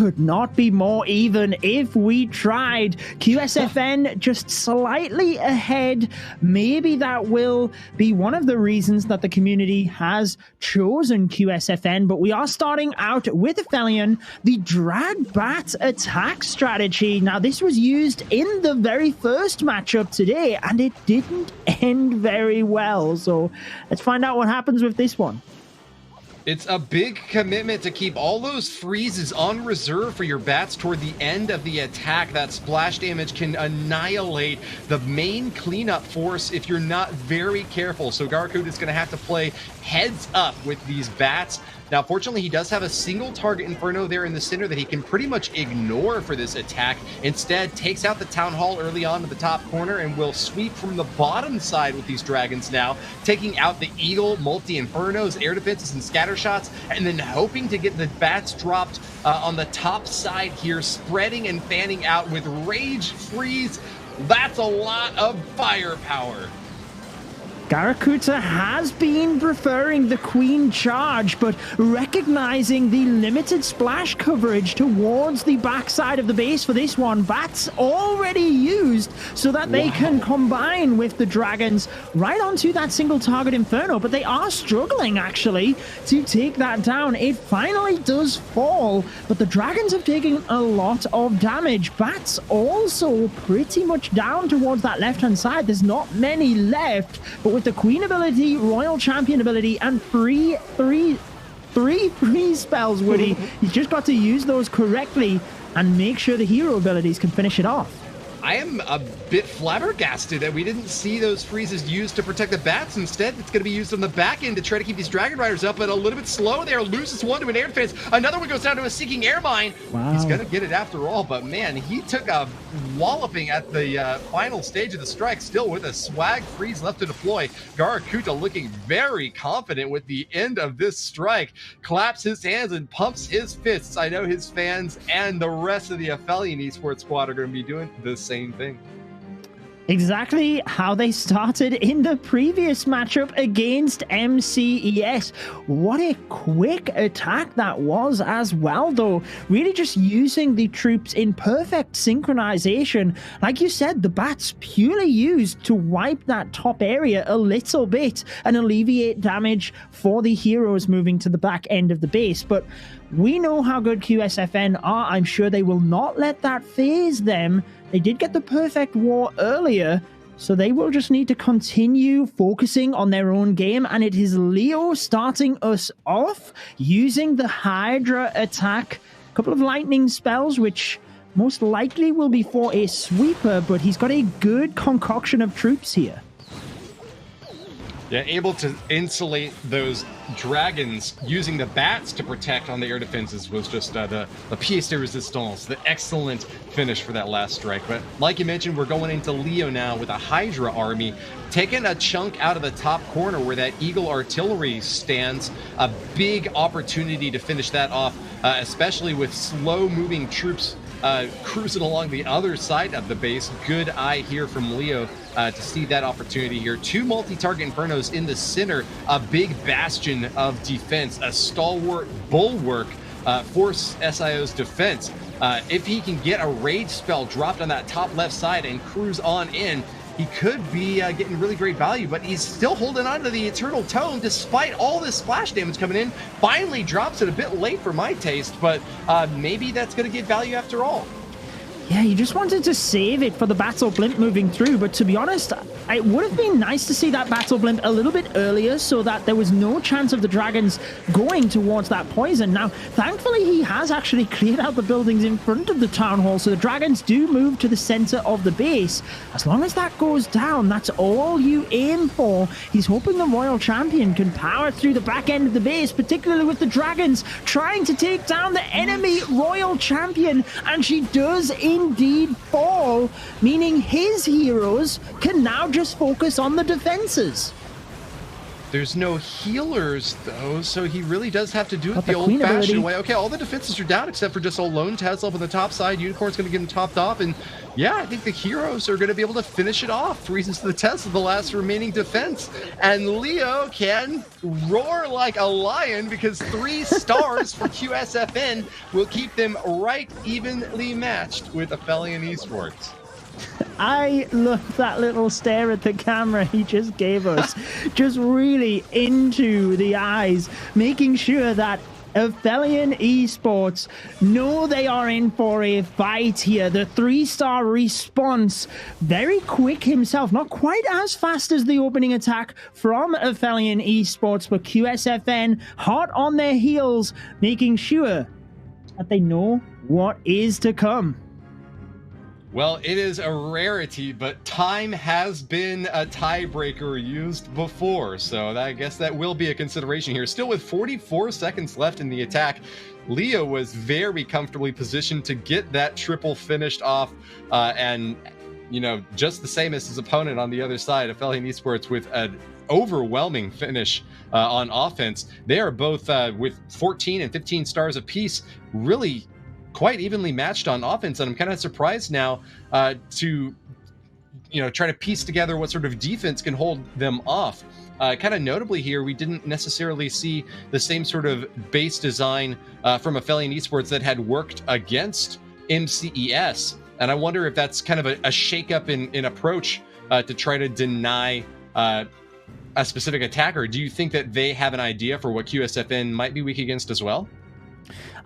could not be more even if we tried. QSFN just slightly ahead. Maybe that will be one of the reasons that the community has chosen QSFN, but we are starting out with Aphelion, the drag bat attack strategy. Now, this was used in the very first matchup today, and it didn't end very well. So let's find out what happens with this one. It's a big commitment to keep all those freezes on reserve for your bats toward the end of the attack. That splash damage can annihilate the main cleanup force if you're not very careful. So Garakut is going to have to play heads up with these bats. Now, fortunately, he does have a single target Inferno there in the center that he can pretty much ignore for this attack. Instead, takes out the Town Hall early on to the top corner and will sweep from the bottom side with these dragons now, taking out the Eagle, multi-Infernos, air defenses, and scatter shots, and then hoping to get the bats dropped on the top side here, spreading and fanning out with Rage Freeze. That's a lot of firepower. Garakuta has been preferring the Queen charge, but recognizing the limited splash coverage towards the backside of the base for this one, bats already used so that they can combine with the dragons right onto that single target Inferno, but they are struggling actually to take that down. It finally does fall, but the dragons have taken a lot of damage. Bats also pretty much down towards that left-hand side. There's not many left, but with the Queen ability, Royal Champion ability, and three free spells, Woody, he's just got to use those correctly and make sure the hero abilities can finish it off. I am a bit flabbergasted that we didn't see those freezes used to protect the bats. Instead, it's going to be used on the back end to try to keep these Dragon Riders up, but a little bit slow there. Loses one to an air defense. Another one goes down to a Seeking Air Mine. Wow. He's going to get it after all, but man, he took a walloping at the final stage of the strike, still with a swag freeze left to deploy. Garakuta looking very confident with the end of this strike. Claps his hands and pumps his fists. I know his fans and the rest of the Aphelion Esports squad are going to be doing this same thing. Exactly how they started in the previous matchup against MCES. What a quick attack that was as well, though. Really just using the troops in perfect synchronization. Like you said, the bats purely used to wipe that top area a little bit and alleviate damage for the heroes moving to the back end of the base. But we know how good QSFN are. I'm sure they will not let that phase them. They did get the perfect war earlier, so they will just need to continue focusing on their own game. And it is Leo starting us off using the Hydra attack. A couple of lightning spells, which most likely will be for a sweeper, but he's got a good concoction of troops here. Yeah, able to insulate those dragons using the bats to protect on the air defenses was just the pièce de résistance, the excellent finish for that last strike. But like you mentioned, we're going into Leo now with a Hydra army, taking a chunk out of the top corner where that Eagle artillery stands. A big opportunity to finish that off, especially with slow-moving troops cruising along the other side of the base. Good eye here from Leo to see that opportunity here. Two multi-target Infernos in the center, a big bastion of defense, a stalwart bulwark for SIO's defense. If he can get a rage spell dropped on that top left side and cruise on in, he could be getting really great value, but he's still holding on to the Eternal Tome despite all this splash damage coming in. Finally drops it a bit late for my taste, but maybe that's going to get value after all. Yeah, you just wanted to save it for the Battle Blimp moving through, but to be honest, it would have been nice to see that Battle Blimp a little bit earlier so that there was no chance of the dragons going towards that poison. Now, thankfully, he has actually cleared out the buildings in front of the Town Hall, so the dragons do move to the center of the base. As long as that goes down, that's all you aim for. He's hoping the Royal Champion can power through the back end of the base, particularly with the dragons trying to take down the enemy Royal Champion, and she does indeed fall, meaning his heroes can now just focus on the defenses. There's no healers, though, so he really does have to do it the Queen ability. old-fashioned way. Okay, all the defenses are down except for just a lone Tesla up on the top side. Unicorn's going to get him topped off, and yeah, I think the heroes are going to be able to finish it off. Reasons to the Tesla, the last remaining defense. And Leo can roar like a lion because 3 stars for QSFN will keep them right evenly matched with Aphelion ESports. I love that little stare at the camera he just gave us. Just really into the eyes, making sure that Aphelion ESports know they are in for a fight here. The 3-star response, very quick himself, not quite as fast as the opening attack from Aphelion ESports, but QSFN hot on their heels, making sure that they know what is to come. Well, it is a rarity, but time has been a tiebreaker used before, so I guess that will be a consideration here. Still with 44 seconds left in the attack, Leo was very comfortably positioned to get that triple finished off, and, you know, just the same as his opponent on the other side, Aphelion ESports, with an overwhelming finish on offense. They are both with 14 and 15 stars apiece, really quite evenly matched on offense, and I'm kind of surprised now to, you know, try to piece together what sort of defense can hold them off. Kind of notably here, we didn't necessarily see the same sort of base design from Aphelion ESports that had worked against MCES, and I wonder if that's kind of a shakeup in approach to try to deny a specific attacker. Do you think that they have an idea for what QSFN might be weak against as well?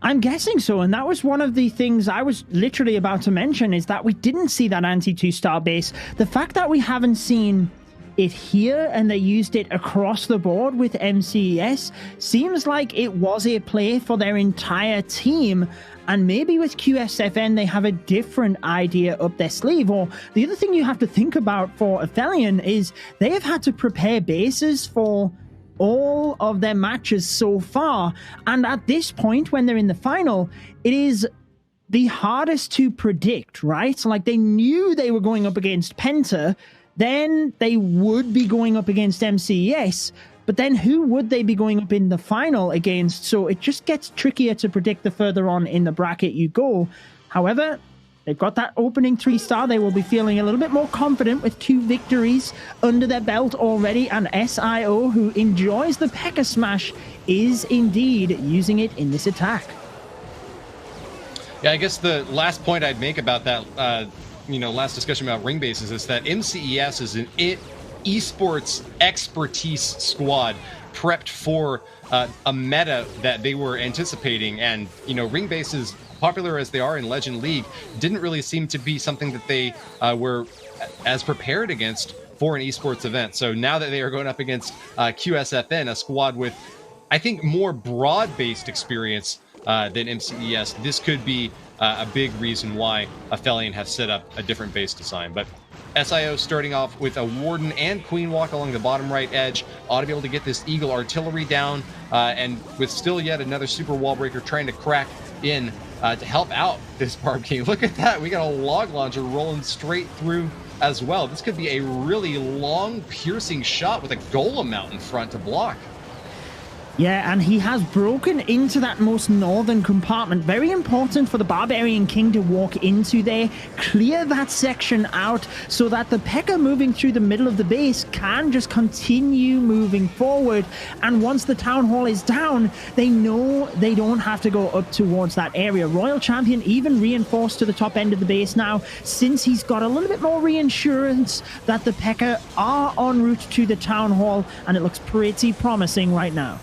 I'm guessing so, and that was one of the things I was literally about to mention, is that we didn't see that anti-2-star base. The fact that we haven't seen it here and they used it across the board with MCES seems like it was a play for their entire team, and maybe with QSFN they have a different idea up their sleeve. Or the other thing you have to think about for Aphelion is they have had to prepare bases for all of their matches so far, and at this point when they're in the final, it is the hardest to predict, right? So like, they knew they were going up against Penta, then they would be going up against MCES, but then who would they be going up in the final against? So it just gets trickier to predict the further on in the bracket you go. However, they've got that opening 3-star. They will be feeling a little bit more confident with 2 victories under their belt already. And SIO, who enjoys the P.E.K.K.A smash, is indeed using it in this attack. Yeah, I guess the last point I'd make about that, you know, last discussion about ring bases is that MCES is an esports expertise squad prepped for a meta that they were anticipating. And, you know, ring bases, popular as they are in Legend League, didn't really seem to be something that they were as prepared against for an esports event. So now that they are going up against QSFN, a squad with, I think, more broad-based experience than MCES, this could be a big reason why Aphelion have set up a different base design. But SIO starting off with a Warden and Queen Walk along the bottom right edge, ought to be able to get this Eagle Artillery down, and with still yet another Super Wall Breaker trying to crack in to help out this Barb King. Look at that, we got a Log Launcher rolling straight through as well. This could be a really long, piercing shot with a Golem out in front to block. Yeah, and he has broken into that most northern compartment. Very important for the Barbarian King to walk into there, clear that section out so that the P.E.K.K.A moving through the middle of the base can just continue moving forward. And once the Town Hall is down, they know they don't have to go up towards that area. Royal Champion even reinforced to the top end of the base now, since he's got a little bit more reinsurance that the P.E.K.K.A are en route to the Town Hall, and it looks pretty promising right now.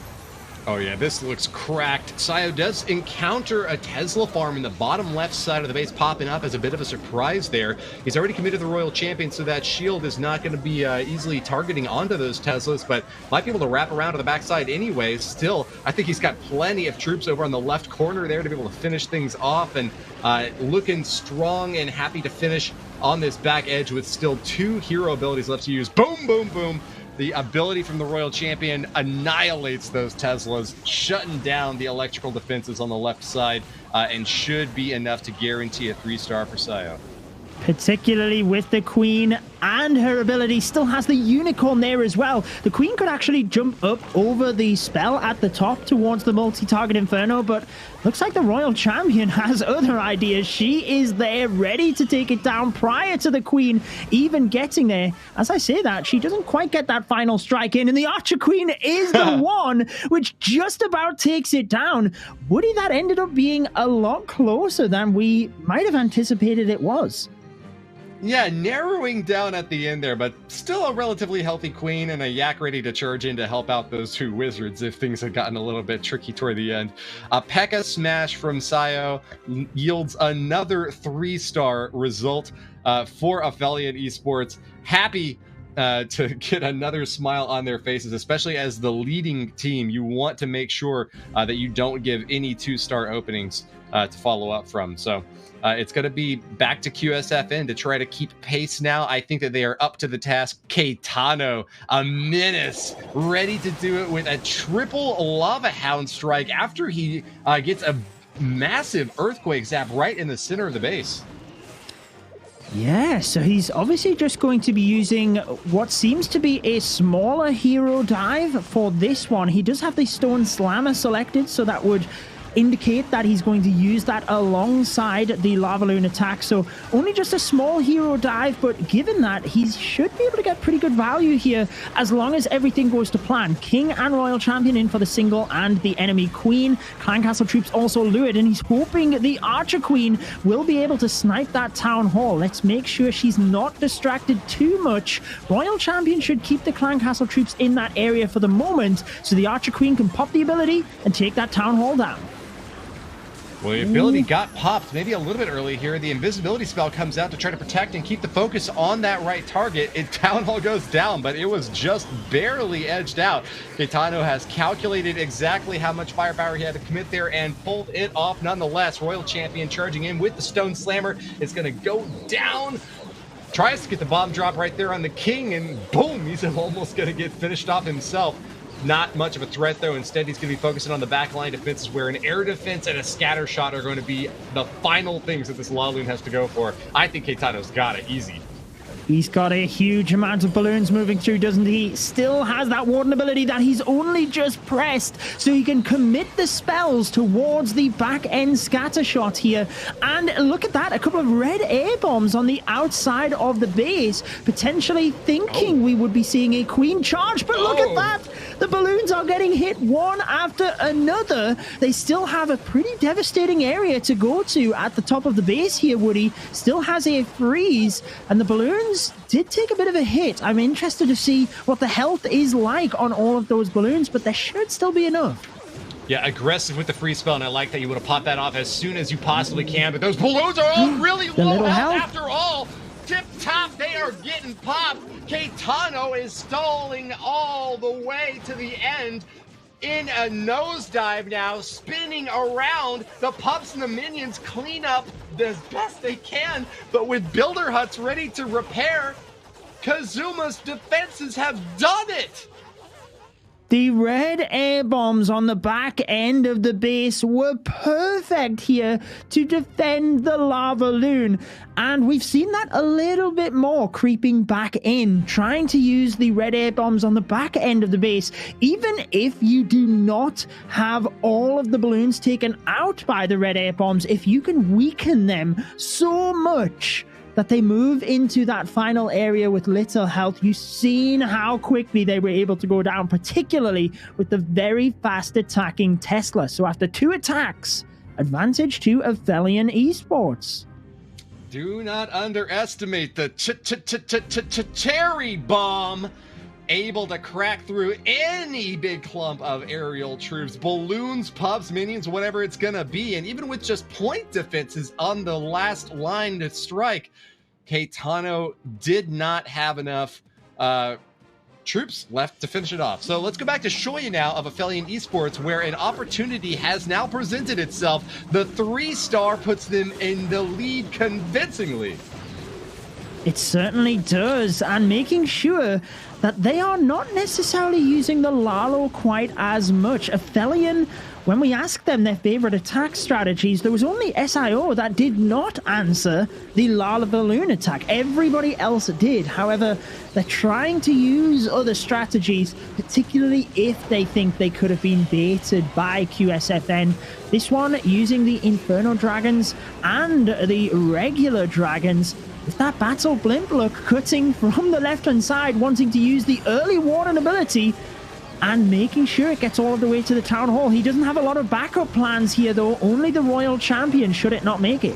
Oh yeah, this looks cracked. SIO does encounter a Tesla farm in the bottom left side of the base, popping up as a bit of a surprise there. He's already committed the Royal Champion, so that shield is not going to be easily targeting onto those Teslas, but might be able to wrap around to the backside anyway. Still, I think he's got plenty of troops over on the left corner there to be able to finish things off, and looking strong and happy to finish on this back edge with still 2 hero abilities left to use. Boom, boom, boom. The ability from the Royal Champion annihilates those Teslas, shutting down the electrical defenses on the left side, and should be enough to guarantee a 3-star for SIO. particularly with the Queen and her ability. Still has the Unicorn there as well. The Queen could actually jump up over the spell at the top towards the multi-target Inferno, but looks like the Royal Champion has other ideas. She is there ready to take it down prior to the Queen even getting there. As I say that, she doesn't quite get that final strike in, and the Archer Queen is the one which just about takes it down. Woody, that ended up being a lot closer than we might have anticipated it was. Yeah, narrowing down at the end there, but still a relatively healthy Queen and a Yak ready to charge in to help out those two Wizards if things had gotten a little bit tricky toward the end. P.E.K.K.A Smash from Sayo yields another 3-star result for Aphelion Esports. Happy to get another smile on their faces, especially as the leading team. You want to make sure that you don't give any 2-star openings to follow up from. So it's going to be back to QSFN to try to keep pace now. I think that they are up to the task. Caetano, a menace, ready to do it with a triple Lava Hound strike after he gets a massive Earthquake Zap right in the center of the base. Yeah, so he's obviously just going to be using what seems to be a smaller hero dive for this one. He does have the Stone Slammer selected, so that would indicate that he's going to use that alongside the Lava Loon attack. So only just a small hero dive, but given that, he should be able to get pretty good value here as long as everything goes to plan. King and Royal Champion in for the single and the enemy Queen. Clan Castle troops also lured, and he's hoping the Archer Queen will be able to snipe that Town Hall. Let's make sure she's not distracted too much. Royal Champion should keep the Clan Castle troops in that area for the moment, so the Archer Queen can pop the ability and take that Town Hall down. Well, the ability got popped maybe a little bit early here. The invisibility spell comes out to try to protect and keep the focus on that right target. Town Hall goes down, but it was just barely edged out. Caetano has calculated exactly how much firepower he had to commit there and pulled it off nonetheless. Royal Champion charging in with the Stone Slammer. It's going to go down. Tries to get the bomb drop right there on the King, and boom, he's almost going to get finished off himself. Not much of a threat, though. Instead, he's going to be focusing on the backline defenses, where an air defense and a scatter shot are going to be the final things that this Laloon has to go for. I think Caetano's got it easy. He's got a huge amount of balloons moving through, doesn't he? Still has that Warden ability that he's only just pressed, so he can commit the spells towards the back-end scatter shot here. And look at that, a couple of red air bombs on the outside of the base, potentially thinking we would be seeing a Queen charge, but look at that! The balloons are getting hit one after another. They still have a pretty devastating area to go to at the top of the base here, Woody. Still has a freeze, and the balloons did take a bit of a hit. I'm interested to see what the health is like on all of those balloons, but there should still be enough. Yeah, aggressive with the free spell, and I like that you would have popped that off as soon as you possibly can, but those balloons are all really low health after all. Tip top, they are getting popped. Caetano is stalling all the way to the end in a nosedive now, spinning around. The pups and the minions clean up as best they can, but with builder huts ready to repair, Kazuma's defenses have done it. The red air bombs on the back end of the base were perfect here to defend the Lava Loon. And we've seen that a little bit more creeping back in, trying to use the red air bombs on the back end of the base. Even if you do not have all of the balloons taken out by the red air bombs, if you can weaken them so much that they move into that final area with little health, you've seen how quickly they were able to go down, particularly with the very fast attacking Tesla. So after 2 attacks, advantage to Aphelion Esports. Do not underestimate the cherry bomb. Able to crack through any big clump of aerial troops, balloons, pups, minions, whatever it's gonna be. And even with just point defenses on the last line to strike, Caetano did not have enough troops left to finish it off. So let's go back to Shoya now of Aphelion Esports, where an opportunity has now presented itself. The 3-star puts them in the lead convincingly. It certainly does, and making sure that they are not necessarily using the Lalo quite as much. Aphelion when we asked them their favorite attack strategies, there was only SIO that did not answer the Lala Balloon attack. Everybody else did. However, they're trying to use other strategies, particularly if they think they could have been baited by QSFN. This one using the Inferno Dragons and the regular Dragons. With that Battle Blimp look cutting from the left-hand side, wanting to use the early warning ability and making sure it gets all of the way to the Town Hall. He doesn't have a lot of backup plans here, though. Only the Royal Champion should it not make it.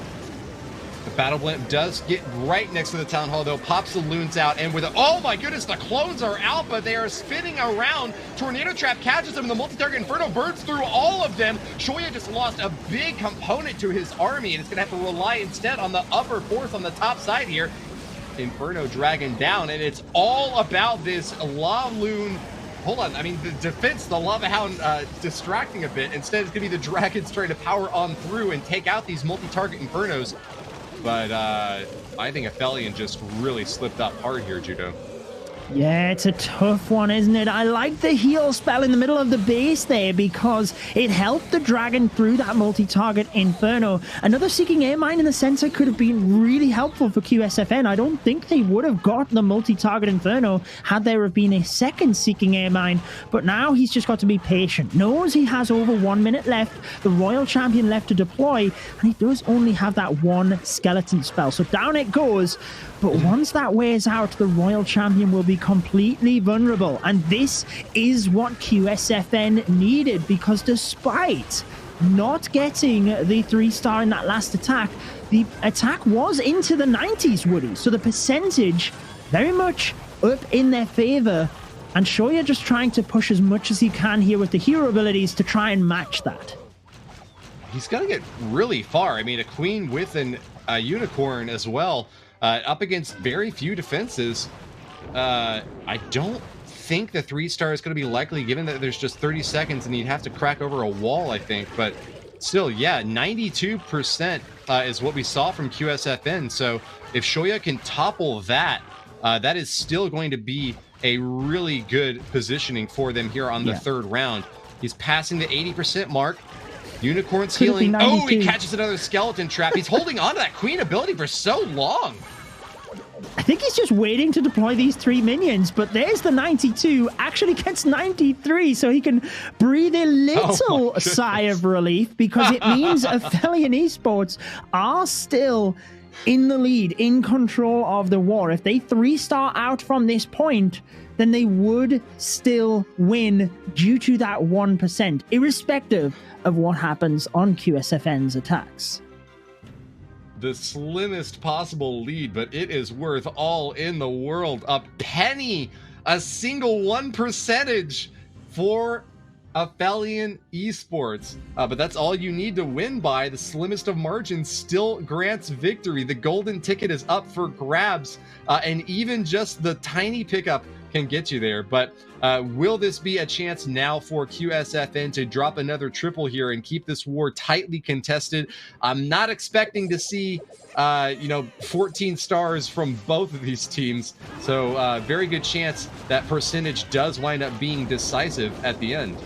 The Battle Blimp does get right next to the Town Hall, though. Pops the loons out, and with a, oh my goodness, the clones are out, but they are spinning around. Tornado Trap catches them, and the multi-target Inferno burns through all of them. Shoya just lost a big component to his army, and it's going to have to rely instead on the upper force on the top side here. Inferno Dragon down, and it's all about this La Loon. Hold on, I mean, the defense, the Lava Hound distracting a bit. Instead, it's going to be the Dragons trying to power on through and take out these multi-target Infernos. But I think Aphelion just really slipped up hard here, Judo. Yeah, it's a tough one, isn't it? I like the heal spell in the middle of the base there because it helped the dragon through that multi-target Inferno. Another Seeking Air Mine in the center could have been really helpful for QSFN. I don't think they would have got the multi-target Inferno had there have been a second Seeking Air Mine. But now he's just got to be patient. Knows he has over 1 minute left, the Royal Champion left to deploy, and he does only have that one skeleton spell. So down it goes. But once that wears out, the Royal Champion will be completely vulnerable. And this is what QSFN needed, because despite not getting the 3-star in that last attack, the attack was into the 90s, Woody. So the percentage very much up in their favor. And Shoya just trying to push as much as he can here with the hero abilities to try and match that. He's got to get really far. I mean, a queen with a unicorn as well. Up against very few defenses. I don't think the 3-star is going to be likely, given that there's just 30 seconds and you'd have to crack over a wall, I think. But still, yeah, 92% is what we saw from QSFN. So if Shoya can topple that, that is still going to be a really good positioning for them here on the third round. He's passing the 80% mark. Unicorn's healing. Oh, he catches another skeleton trap. He's holding on to that queen ability for so long. I think he's just waiting to deploy these 3 minions, but there's the 92, actually gets 93, so he can breathe a little sigh of relief, because it means Aphelion ESports are still in the lead, in control of the war. If they 3-star out from this point, then they would still win due to that 1%, irrespective of what happens on QSFN's attacks. The slimmest possible lead, but it is worth all in the world. A penny, a single 1% for Aphelion ESports. But that's all you need to win by. The slimmest of margins still grants victory. The golden ticket is up for grabs, and even just the tiny pickup can get you there. But will this be a chance now for QSFN to drop another triple here and keep this war tightly contested? I'm not expecting to see 14 stars from both of these teams, so very good chance that percentage does wind up being decisive at the end.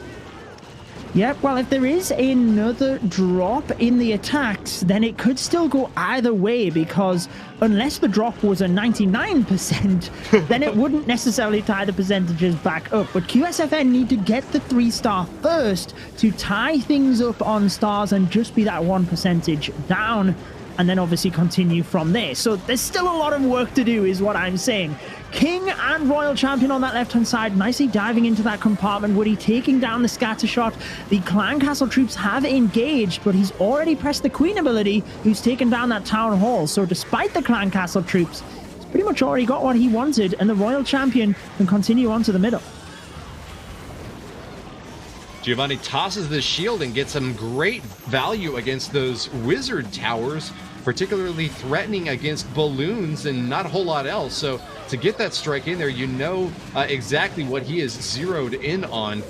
Yep, well, if there is another drop in the attacks, then it could still go either way, because unless the drop was a 99%, then it wouldn't necessarily tie the percentages back up. But QSFN need to get the 3-star first to tie things up on stars and just be that 1% down, and then obviously continue from there. So there's still a lot of work to do, is what I'm saying. King and Royal Champion on that left-hand side, nicely diving into that compartment. Woody taking down the scatter shot. The Clan Castle troops have engaged, but he's already pressed the Queen ability, who's taken down that Town Hall. So despite the Clan Castle troops, he's pretty much already got what he wanted, and the Royal Champion can continue on to the middle. Giovanni tosses the shield and gets some great value against those wizard towers, particularly threatening against balloons and not a whole lot else. So to get that strike in there, you know exactly what he is zeroed in on.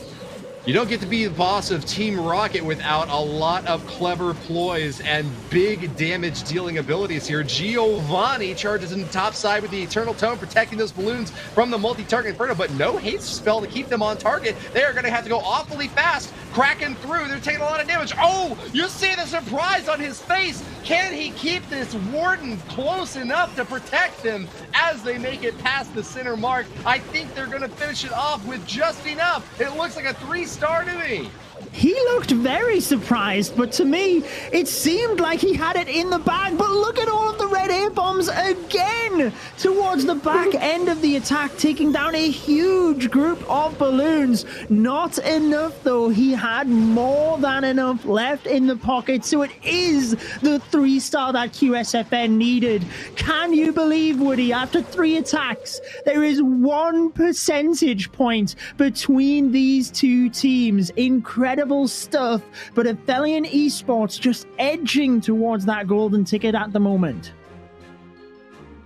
You don't get to be the boss of Team Rocket without a lot of clever ploys and big damage dealing abilities here. Giovanni charges in the top side with the Eternal Tome, protecting those balloons from the multi-target Inferno, but no haste spell to keep them on target. They are going to have to go awfully fast. cracking through. They're taking a lot of damage. Oh, you see the surprise on his face. Can he keep this Warden close enough to protect them as they make it past the center mark? I think they're going to finish it off with just enough. It looks like a 3-star to me. He looked very surprised, but to me, it seemed like he had it in the bag. But look at all of the red A-bombs again towards the back end of the attack, taking down a huge group of balloons. Not enough, though. He had more than enough left in the pocket, so it is the 3-star that QSFN needed. Can you believe, Woody, after 3 attacks, there is 1 percentage point between these two teams? Incredible stuff, but Aphelion ESports just edging towards that golden ticket at the moment.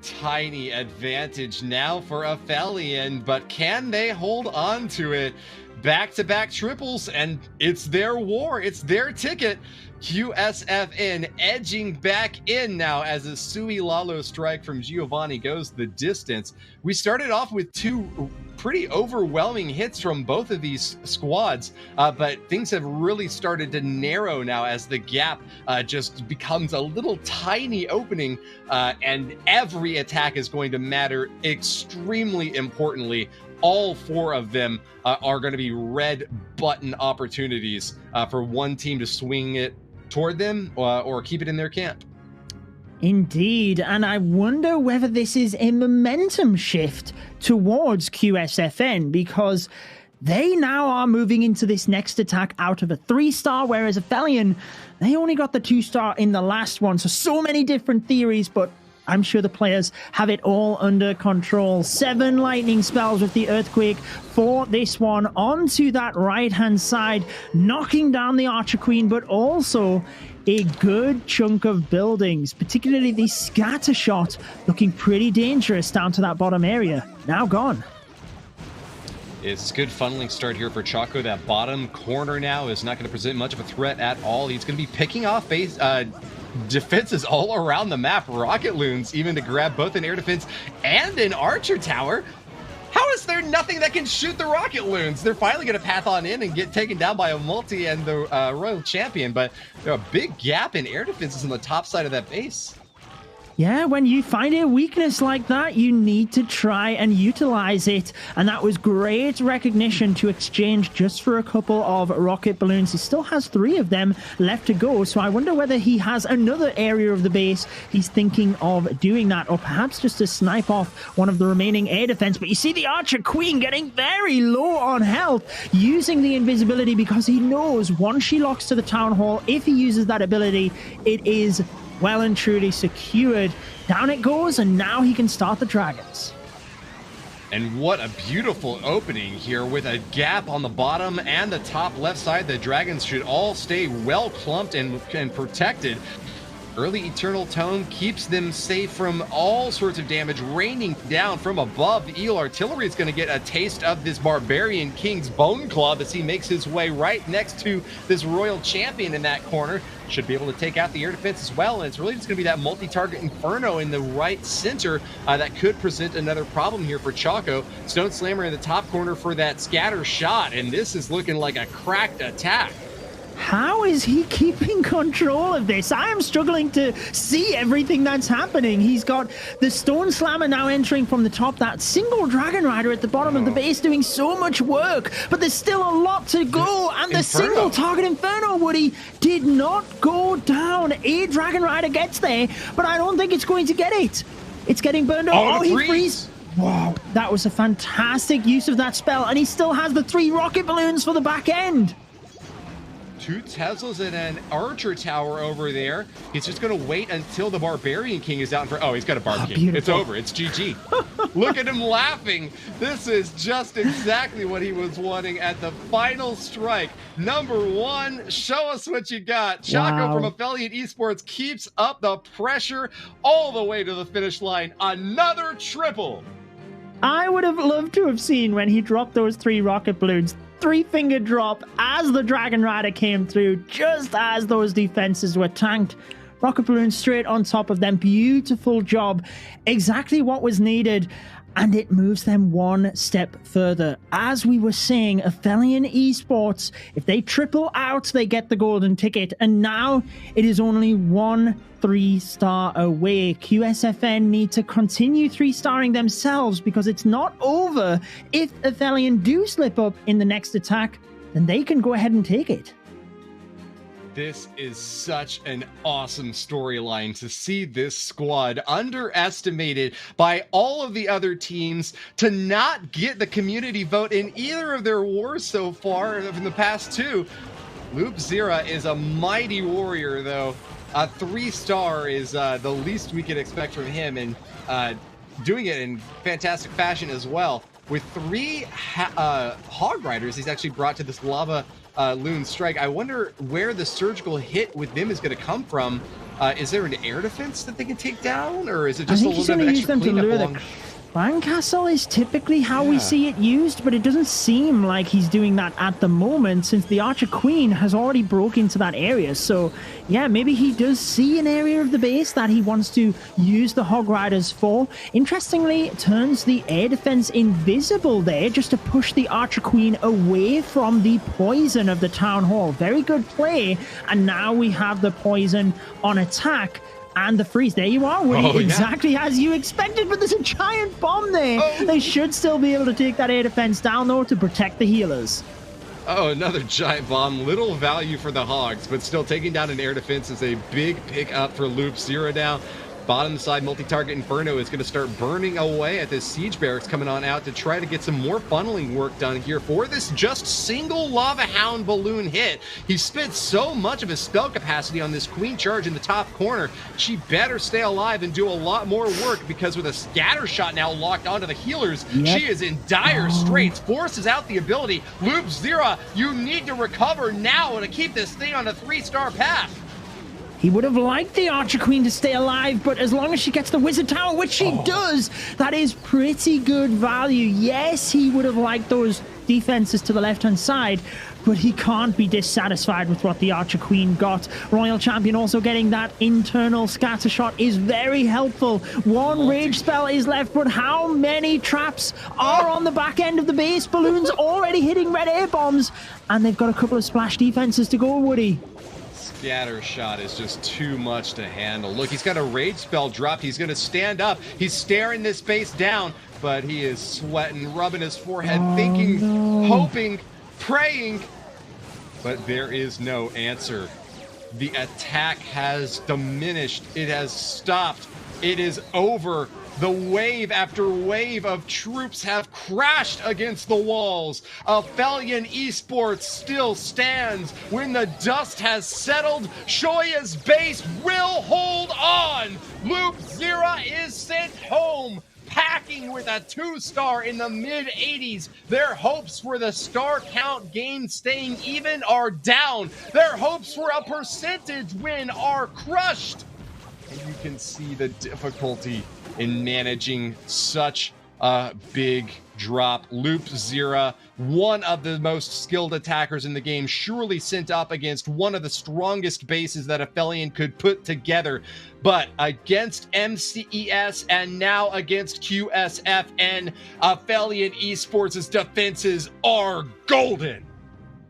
Tiny advantage now for Aphelion, but can they hold on to it? Back-to-back triples, and it's their war. It's their ticket. QSFN edging back in now as a Sui Lalo strike from Giovanni goes the distance. We started off with 2 pretty overwhelming hits from both of these squads, but things have really started to narrow now as the gap just becomes a little tiny opening, and every attack is going to matter extremely importantly. All 4 of them are going to be red button opportunities for one team to swing it toward them or keep it in their camp. Indeed, and I wonder whether this is a momentum shift towards QSFN, because they now are moving into this next attack out of a 3-star, whereas Aphelion, they only got the 2-star in the last one. So many different theories, but I'm sure the players have it all under control. 7 lightning spells with the Earthquake for this one onto that right-hand side, knocking down the Archer Queen, but also a good chunk of buildings, particularly the scatter shot, looking pretty dangerous down to that bottom area. Now gone. It's a good funneling start here for Choco. That bottom corner now is not going to present much of a threat at all. He's going to be picking off base defenses all around the map. Rocket loons even to grab both an air defense and an archer tower. How is there nothing that can shoot the rocket loons? They're finally going to path on in and get taken down by a multi and the Royal Champion, but there's a big gap in air defenses on the top side of that base. Yeah, when you find a weakness like that, you need to try and utilize it. And that was great recognition to exchange just for a couple of rocket balloons. He still has 3 of them left to go. So I wonder whether he has another area of the base he's thinking of doing that, or perhaps just to snipe off one of the remaining air defense. But you see the Archer Queen getting very low on health, using the invisibility because he knows once she locks to the town hall, if he uses that ability, it is well and truly secured. Down it goes, and now he can start the dragons. And what a beautiful opening here with a gap on the bottom and the top left side. The dragons should all stay well clumped and protected. Early Eternal Tone keeps them safe from all sorts of damage raining down from above. The Eel Artillery is going to get a taste of this Barbarian King's Bone Club as he makes his way right next to this Royal Champion in that corner. Should be able to take out the air defense as well, and it's really just going to be that multi-target Inferno in the right center that could present another problem here for Choco. Stone Slammer in the top corner for that scatter shot, and this is looking like a cracked attack. How is he keeping control of this? I am struggling to see everything that's happening. He's got the Stone Slammer now entering from the top, that single Dragon Rider at the bottom of the base doing so much work, but there's still a lot to go, and the single target Inferno, Woody, did not go down. A Dragon Rider gets there, but I don't think it's going to get it. It's getting burned up. Oh, he freezes. Wow, that was a fantastic use of that spell, and he still has the 3 rocket balloons for the back end. 2 Teslas and an Archer Tower over there. He's just going to wait until the Barbarian King is out in front. Oh, he's got a Barb King. Beautiful. It's over. It's GG. Look at him laughing. This is just exactly what he was wanting at the final strike. Number 1, show us what you got. Choco from Aphelion ESports keeps up the pressure all the way to the finish line. Another triple. I would have loved to have seen when he dropped those 3 rocket balloons. 3-finger drop as the Dragon Rider came through, just as those defenses were tanked. Rocket Balloon straight on top of them. Beautiful job. Exactly what was needed. And it moves them one step further. As we were saying, Aphelion ESports, if they triple out, they get the golden ticket. And now it is only one 3-star away. QSFN need to continue 3-starring themselves because it's not over. If Aphelion do slip up in the next attack, then they can go ahead and take it. This is such an awesome storyline to see this squad underestimated by all of the other teams to not get the community vote in either of their wars so far in the past two. Loopzera is a mighty warrior, though. A 3-star is the least we could expect from him, and doing it in fantastic fashion as well. With 3 Hog Riders, he's actually brought to this Lava Loon Strike. I wonder where the surgical hit with them is going to come from. Is there an air defense that they can take down, or is it just a little bit of extra cleanup along? Clan Castle is typically how we see it used, but it doesn't seem like he's doing that at the moment since the Archer Queen has already broke into that area. So yeah, maybe he does see an area of the base that he wants to use the Hog Riders for. Interestingly, turns the air defense invisible there just to push the Archer Queen away from the poison of the Town Hall. Very good play. And now we have the poison on attack. And the freeze. There you are, Woody. Exactly as you expected, but there's a giant bomb there. They should still be able to take that air defense down, though, to protect the healers. Oh, another giant bomb. Little value for the Hogs, but still taking down an air defense is a big pickup for Loopzera now. Bottom side multi-target Inferno is going to start burning away at this siege barracks coming on out to try to get some more funneling work done here for this just single Lava Hound balloon hit. He spent so much of his spell capacity on this queen charge in the top corner. She better stay alive and do a lot more work because with a scatter shot now locked onto the healers, she is in dire straits. Forces out the ability. Loopzera, you need to recover now to keep this thing on a 3-star path. He would have liked the Archer Queen to stay alive, but as long as she gets the Wizard Tower, which she does, that is pretty good value. Yes, he would have liked those defenses to the left-hand side, but he can't be dissatisfied with what the Archer Queen got. Royal Champion also getting that internal scatter shot is very helpful. One rage spell is left, but how many traps are on the back end of the base? Balloons already hitting red air bombs, and they've got a couple of splash defenses to go, Woody. Scatter shot is just too much to handle. Look, he's got a rage spell dropped. He's going to stand up. He's staring this base down, but he is sweating, rubbing his forehead, thinking, hoping, praying, but there is no answer. The attack has diminished. It has stopped. It is over. The wave after wave of troops have crashed against the walls. Aphelion ESports still stands. When the dust has settled, Shoya's base will hold on. Loopzera is sent home, packing with a 2-star in the mid-80s. Their hopes for the star count gain staying even are down. Their hopes for a percentage win are crushed. And you can see the difficulty in managing such a big drop. Loopzera, one of the most skilled attackers in the game, surely sent up against one of the strongest bases that Aphelion could put together. But against MCES and now against QSFN, Aphelion ESports' defenses are golden.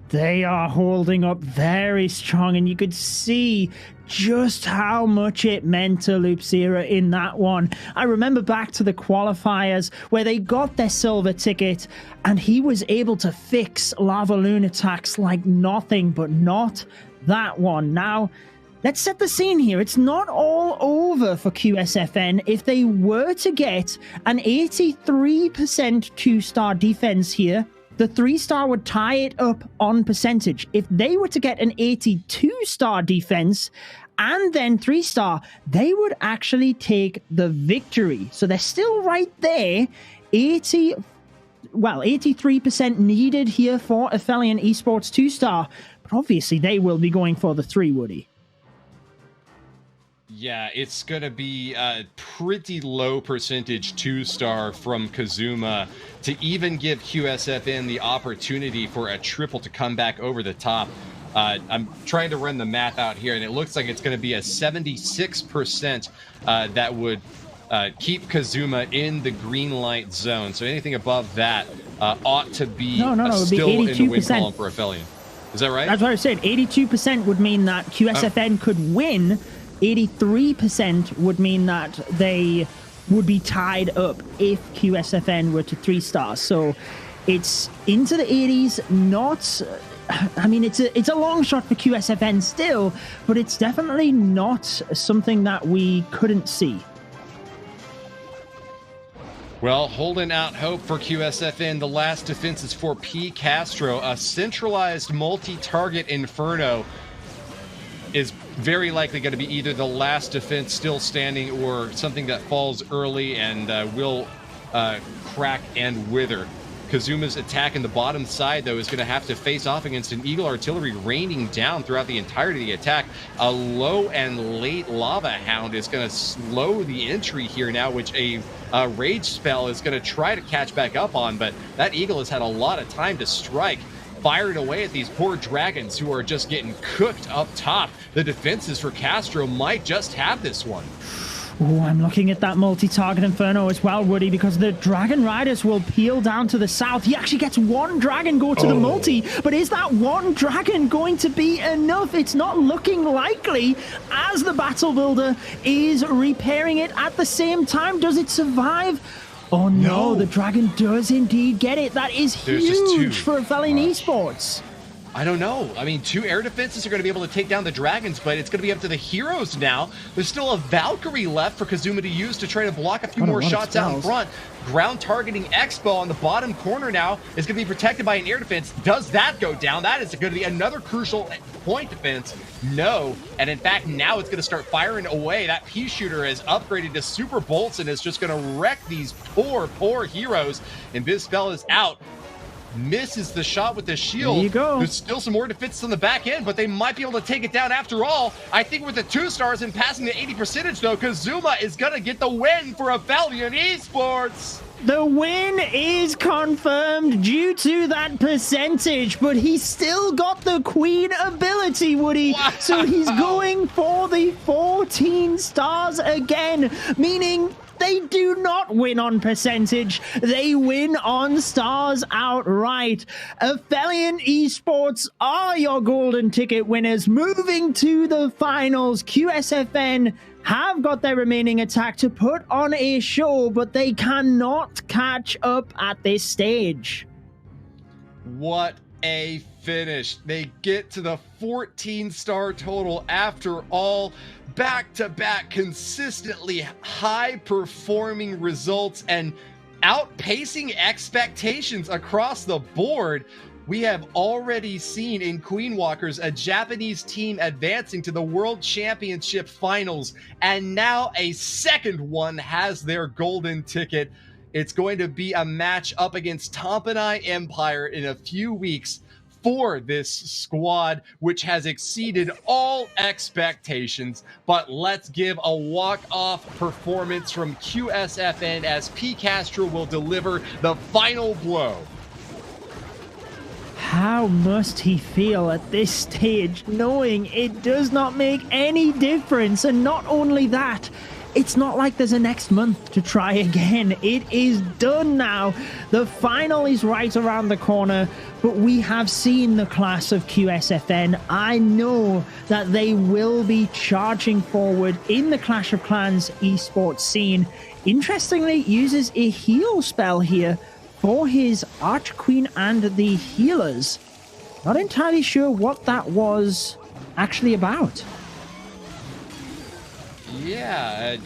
They are holding up very strong, and you could see just how much it meant to Loopzera in that one. I remember back to the qualifiers where they got their silver ticket and he was able to fix Lava Loon attacks like nothing, but not that one. Now, let's set the scene here. It's not all over for QSFN. If they were to get an 83% 2-star defense here, the 3-star would tie it up on percentage. If they were to get an 82-star defense and then 3-star, they would actually take the victory. So they're still right there. 83% needed here for Aphelion ESports 2-star. But obviously they will be going for the 3, Woody. Yeah, it's going to be a pretty low percentage 2-star from Kazuma to even give QSFN the opportunity for a triple to come back over the top. I'm trying to run the math out here, and it looks like it's going to be a 76% that would keep Kazuma in the green light zone. So anything above that ought to be still in the win column for Aphelion. Is that right? That's what I said. 82% would mean that QSFN could win. 83% would mean that they would be tied up if QSFN were to 3 stars. So it's into the 80s, not... I mean, it's a long shot for QSFN still, but it's definitely not something that we couldn't see. Well, holding out hope for QSFN. The last defense is for P. Castro. A centralized multi-target Inferno is very likely going to be either the last defense still standing or something that falls early and will crack and wither. Kazuma's attack in the bottom side, though, is going to have to face off against an Eagle Artillery raining down throughout the entirety of the attack. A low and late Lava Hound is going to slow the entry here now, which a Rage spell is going to try to catch back up on, but that Eagle has had a lot of time to strike, firing away at these poor dragons who are just getting cooked up top. The defenses for Castro might just have this one. Oh, I'm looking at that multi-target Inferno as well, Woody, because the Dragon Riders will peel down to the south. He actually gets one dragon go to the multi, but is that one dragon going to be enough? It's not looking likely as the Battle Builder is repairing it at the same time. Does it survive? Oh no, the dragon does indeed get it. That is huge for Aphelion Esports. I don't know. I mean, 2 air defenses are going to be able to take down the dragons, but it's going to be up to the heroes now. There's still a Valkyrie left for Kazuma to use to try to block a few more shots out in front. Ground targeting Expo on the bottom corner now is going to be protected by an air defense. Does that go down? That is going to be another crucial point defense. No. And in fact, now it's going to start firing away. That pea shooter has upgraded to super bolts and is just going to wreck these poor heroes. And Viz spell is out. Misses the shot with the shield. There you go. There's still some more defenses on the back end, but they might be able to take it down after all. I think with the 2 stars and passing the 80% though, Kazuma is going to get the win for Aphelion Esports. The win is confirmed due to that percentage, but he's still got the Queen ability, Woody. Wow. So he's going for the 14 stars again, meaning they do not win on percentage. They win on stars outright. Aphelion Esports are your golden ticket winners. Moving to the finals, QSFN have got their remaining attack to put on a show, but they cannot catch up at this stage. What a finish. They get to the 14-star total after all. Back-to-back consistently high-performing results and outpacing expectations across the board. We have already seen in Queen Walkers a Japanese team advancing to the World Championship Finals, and now a second one has their golden ticket. It's going to be a match up against Tompanai Empire in a few weeks for this squad, which has exceeded all expectations. But let's give a walk-off performance from QSFN as P. Castro will deliver the final blow. How must he feel at this stage, knowing it does not make any difference? And not only that, it's not like there's a next month to try again. It is done now. The final is right around the corner, but we have seen the class of QSFN. I know that they will be charging forward in the Clash of Clans esports scene. Interestingly, uses a heal spell here for his Archqueen and the healers. Not entirely sure what that was actually about. Yeah,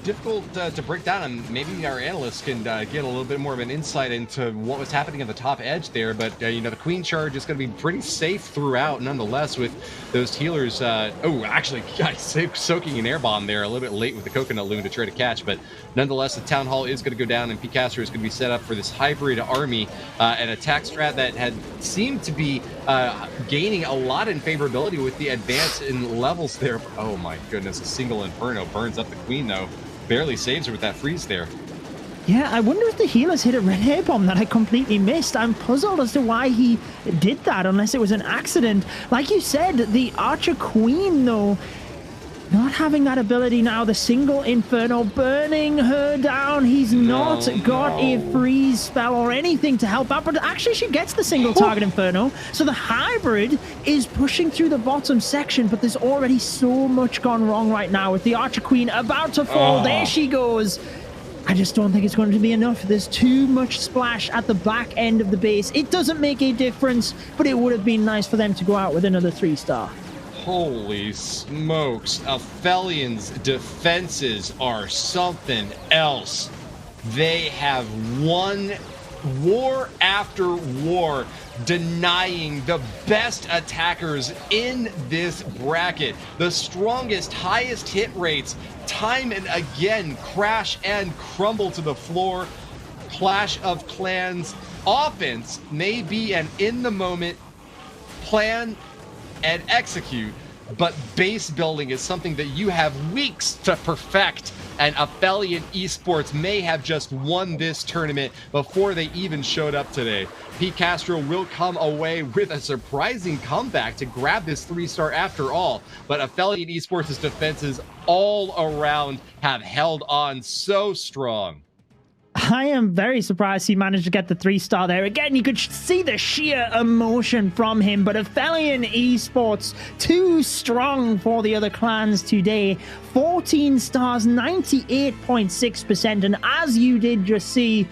difficult to break down, and maybe our analysts can get a little bit more of an insight into what was happening at the top edge there. But you know, the Queen charge is going to be pretty safe throughout, nonetheless, with those healers. Oh, actually, soaking an air bomb there a little bit late with the coconut loon to try to catch, but nonetheless, the town hall is going to go down, and Picasso is going to be set up for this hybrid army, an attack strat that had seemed to be gaining a lot in favorability with the advance in levels there. Oh my goodness, a single Inferno burns up the Queen though. Barely saves her with that freeze there. Yeah, I wonder if the healers hit a red hair bomb that I completely missed. I'm puzzled as to why he did that, unless it was an accident. Like you said, the Archer Queen, though, not having that ability now, the single Inferno burning her down. He's not got a freeze spell or anything to help out, but actually she gets the single target Inferno. So the hybrid is pushing through the bottom section, but there's already so much gone wrong right now with the Archer Queen about to fall. There she goes. I just don't think it's going to be enough. There's too much splash at the back end of the base. It doesn't make a difference, but it would have been nice for them to go out with another 3-star. Holy smokes. Aphelion's defenses are something else. They have won war after war, denying the best attackers in this bracket. The strongest, highest hit rates, time and again, crash and crumble to the floor. Clash of Clans offense may be an in-the-moment plan and execute, but base building is something that you have weeks to perfect, and Aphelion Esports may have just won this tournament before they even showed up today. P. Castro will come away with a surprising comeback to grab this 3-star after all, but Aphelion Esports' defenses all around have held on so strong. I am very surprised he managed to get the 3-star there. Again, you could see the sheer emotion from him, but Aphelion Esports, too strong for the other clans today. 14 stars, 98.6%, and as you did just see,